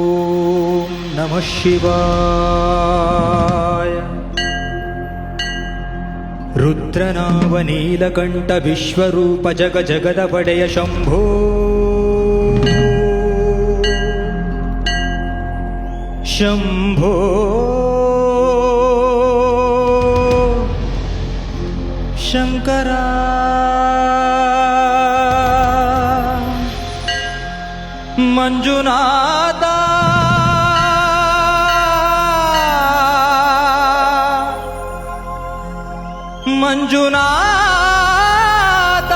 ಓಂ ನಮಃ ಶಿವಾಯ. ರುದ್ರನಾಮ ನೀಲಕಂಠ ವಿಶ್ವರೂಪ ಜಗ ಜಗದ ಒಡೆಯ ಶಂಭೋ ಶಂಭೋ ಶಂಕರ ಮಂಜುನಾಥ ಮಂಜುನಾಥ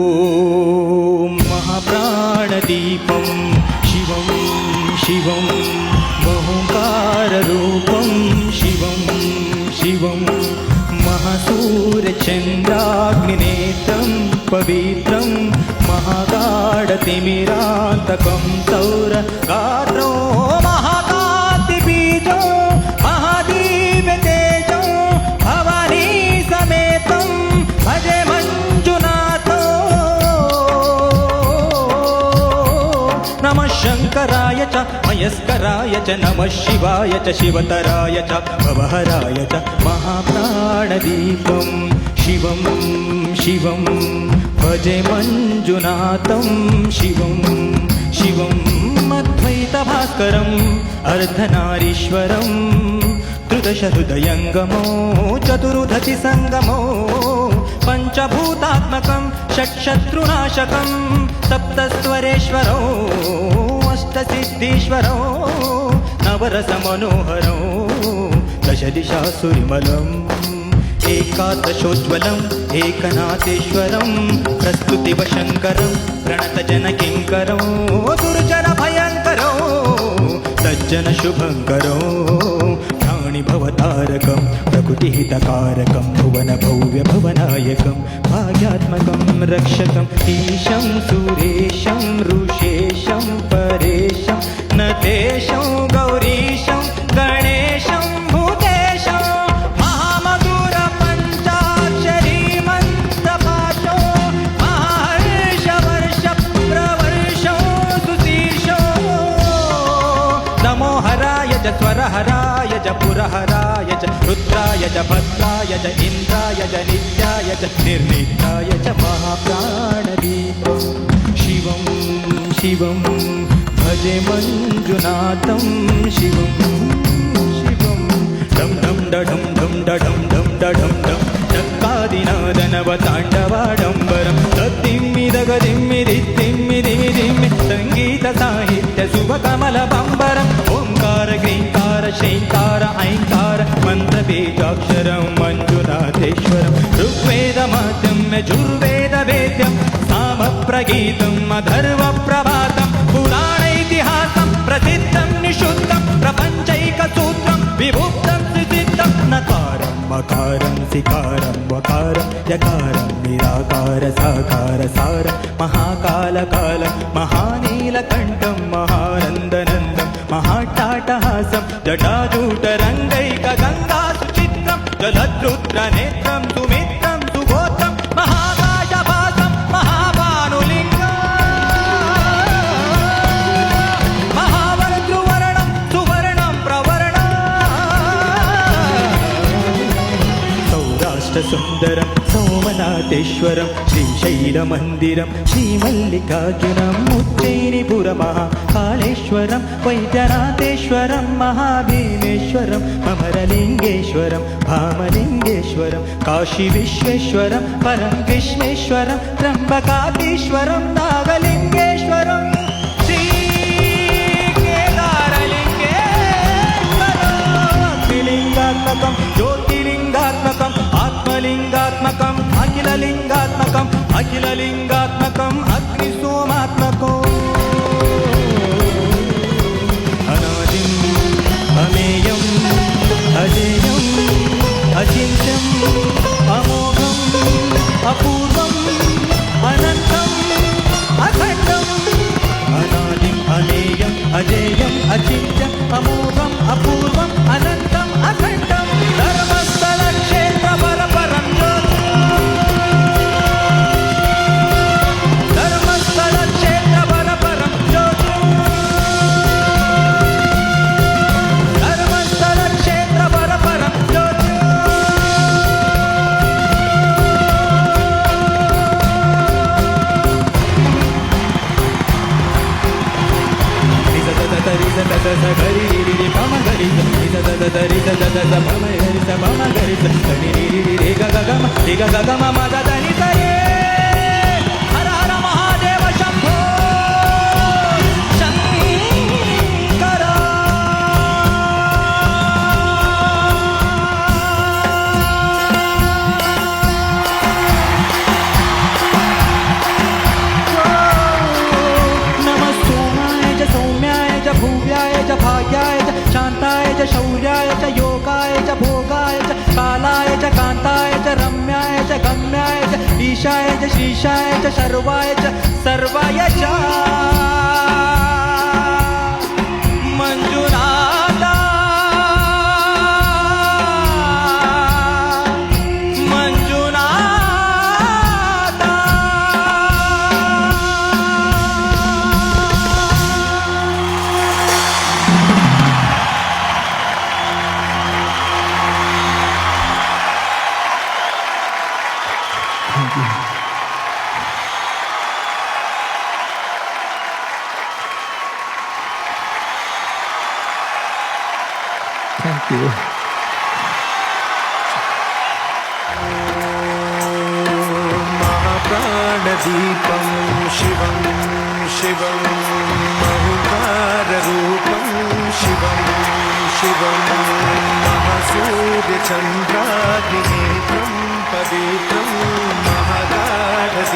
ಓಂ ಮಹಾಪ್ರಾಣದೀಪಂ ಶಿವಂ ಶಿವಂ ಓಂಕಾರರೂಪಂ ಶಿವಂ ಶಿವಂ ಮಹಾಸೂರ್ಯಚಂದ್ರಾಗ್ನಿನೇತ್ರಂ ಪವಿತ್ರಂ ಮಹಾಗಾಢತಿಮಿರಾಂತಕಂ ಸೌರಗಾತ್ರೋ ಮಹಾಕಾಂತಿಬೀಜೋ ಮಹಾದೀವ್ಯತೇಜೋ ಭವಾನಿ ಸಮೇತಂ ಭಜೆ ಮಂಜುನಾಥೋ. ನಮಃ ಶಂಕರಾಯ ಚ ಮಯಸ್ಕರಾಯ ಚ ನಮಃ ಶಿವಾಯ ಚ ಶಿವತರಾಯ ಚ ಭವಹರಾಯ ಚ ಮಹಾಪ್ರಾಣದೀಪಂ ಶಿವಂ ಶಿವಂ ಭಜೆ ಮಂಜುನಾಥಂ ಶಿವಂ ಶಿವಂ ಅದ್ವೈತಭಾಸ್ಕರಂ ಅರ್ಧನಾರೀಶ್ವರಂ ತ್ರಿದಶ ಹೃದಯಂಗಮೋ ಚತುರುಧತಿ ಸಂಗಮೋ ಪಂಚಭೂತಾತ್ಮಕಂ ಷಟ್ಶತ್ರುನಾಶಕಂ ಸಪ್ತಸ್ವರೇಶ್ವರೋ ಅಷ್ಟಸಿದ್ಧೀಶ್ವರೋ ನವರಸಮನೋಹರೋ ದಶದಿಶಾಸುರಿಮಲಂ ಏಕಾದಶೋಜ್ವಲಂ ಏಕನಾಥೇಶ್ವರಂ ಪ್ರಸ್ತುತಿವಶಂಕರಂ ಪ್ರಣತಜನಕಿಂಕರೋ ದುರ್ಜನ ಭಯಂಕರೋ ಸಜ್ಜನ ಶುಭಂಕರೋ ಪ್ರಾಣಿಭವತಾರಕಂ ಪ್ರಕೃತಿಹಿತಕಾರಕಂ ಭುವನ ಭವ್ಯ ಭವನಾಯಕಂ ಭಾಗ್ಯಾತ್ಮಕಂ ರಕ್ಷಕಂ ಈಶಂ ಸುರೇಶಂ ಋಷೇಶಂ ಪರೇಶಂ ನತೇಶಂ ಗೌರೀಶಂ ಗಣೇಶಂ ಭೂತೇಶಂ ಮಹಾಮಧುರ ಪಂಚಾಕ್ಷರಿ ಮಂತ್ರಪಾಶೋ ಮಹರ್ಷ ವರ್ಷ ಪ್ರವರ್ಷೋ ಸುಶೀರ್ಷೋ. ನಮೋ ಹರಾಯ ಚ ಸ್ವರಹರಾಯ ಚ ಪುರಹರಾಯ ಚ ರುದ್ರಾಯ ಚ ಭದ್ರಾಯ ಚ ಇಂದ್ರಾಯ ಚ ನಿತ್ಯಾಯ ಚ ನಿರ್ನಿತ್ಯಾಯ ಚ ಮಹಾಪ್ರಾಣದೀಪಂ ಶಿವಂ ಶಿವಂ ಭಜೆ ಮಂಜುನಾಥಂ ಶಿವಂ ಶಿವಂ. ಢಂ ಢಂ ಡಢಂ ಢಂ ಡಢಂ ಢಂ ಡಢಂ ಢಂ ಚಕ್ಕಾದಿನಾದನವ ತಾಂಡವಾಡಂಬರಂ ತದ್ದಿಮ್ಮಿದಗದಿಮ್ಮಿದಿತ್ತಿಮ್ಮಿದಿಮಿದಿಮ್ಮಿ ಸಂಗೀತ ಸಾಹಿತ್ಯ ಶುಭ ಕಮಲ ಬಂಬರಂ ಓಂಕಾರ ಗ್ರೀಂಕಾರ ಶೈಂಕಾರ ಐಂಕಾರ ಮಂತ್ರ ಬೀಜಾಕ್ಷರಂ ಮಂಜುನಾಥೇಶ್ವರಂ ಋಗ್ವೇದ ಮಾಧ್ಯಮ್ಯ ಜುರ್ವೇದ ವೇದ್ಯಂ ಸಾಮ ಪ್ರಗೀತಂ ಅಧರ್ವ ಪ್ರಭಾತಂ ಪುರಾಣ ಇತಿಹಾಸಂ ಪ್ರಸಿದ್ಧಂ ನಿಶುದ್ಧಂ ಪ್ರಪಂಚೈಕ ಸೂತ್ರಂ ವಿಭುಕ್ತಂ ಸುಸಿದ್ಧಂ ನಕಾರಂ ಮಕಾರಂ ಸಿಕಾರಂ ವಕಾರಂ ಯಕಾರಂ ನಿರಾಕಾರ ಸಾಕಾರ ಸಾರ ಮಹಾಕಾಲ ಕಾಲ ಮಹಾನೀಲಕಂಠಂ ಮಹಾನಂದನಂದಂ ಮಹಾಟಾಟಹಾಸಂ ಜಟಾಜೂಟರಂಗೈಕ ಗಂಗಾ ಸುಚಿತ್ರಂ ಜಲದ್ರುದ್ರ ನೇತ್ರಂ ಸುಮಿತ್ರಂ ಸುಗೋತ್ರಂ ಮಹಾಕಾಶಭಾಸಂ ಮಹಾಭಾನುಲಿಂಗಂ ಮಹಾವರ್ಧೃವರ್ಣಂ ಸುವರ್ಣಂ ಪ್ರವರ್ಣಂ ಸೌರಾಷ್ಟ್ರ ಸುಂದರಂ ಸೋಮನಾಥೇಶ್ವರಂ ಶ್ರೀಶೈಲಮಂದಿರಂ ಶ್ರೀಮಲ್ಲಿಕಾರ್ಜುನಂ ಉಜ್ಜಯಿನಿಪುರ ಮಹಾಕಾಳೇಶ್ವರಂ ವೈದ್ಯನಾಥೇಶ್ವರಂ ಮಹಾಭೀಮೇಶ್ವರಂ ಅಮರಲಿಂಗೇಶ್ವರಂ ಭಾಮಲಿಂಗೇಶ್ವರಂ ಕಾಶಿ ವಿಶ್ವೇಶ್ವರಂ ಪರಂ ವಿಶ್ವೇಶ್ವರಂ ತ್ರ್ಯಂಬಕಾಧೀಶ್ವರಂ ನಾಗಲಿಂಗೇಶ್ವರಂ ಶ್ರೀ ಕೇದಾರಲಿಂಗೇಶ್ವರಂ ತ್ರಿಲಿಂಗಾತ್ಮಕಂ ಜ್ಯೋತಿಲಿಂಗಾತ್ಮಕಂ ಆತ್ಮಲಿಂಗಾತ್ಮಕಂ ಅಖಿಲಲಿಂಗಾತ್ಮಕಂ ಅಖಿಲಲಿಂಗಾತ್ಮಕಂ ಅಗ್ನಿಸೋಮಾತ್ಮಕೋ ಅನಾದಿಂ ಅಮೇಯಂ ಅಜೇಯಂ ಅಚಿಂತ್ಯಂ ಅಮೋಘಂ ಅಪೂರ್ವಂ अपूर्वम् अनन्तम् अखण्डं धर्मस्थलक्षेत्रफलपरं ज्योतिः धर्मस्थलक्षेत्रफलपरं ज्योतिः धर्मस्थलक्षेत्रफलपरं ज्योतिः हर हर महादेव शंभो शंकर नमः सोमाय च सौम्याय च भूव्याय च भाग्याय च शान्ताय च शौर्याय च योगाय च भोगाय च कालाय च कान्ताय च रम्याय च गम्याय च ईशाय च श्रीशाय च शर्वाय च सर्वाय च मंजुनाथा मंजुनाथा Thank you. महाप्राणदीपं शिवं शिवं महुकाररूपं शिवं शिवं महासूर्यचन्द्राग्निनेत्रं पवित्रं महागाढदिविराट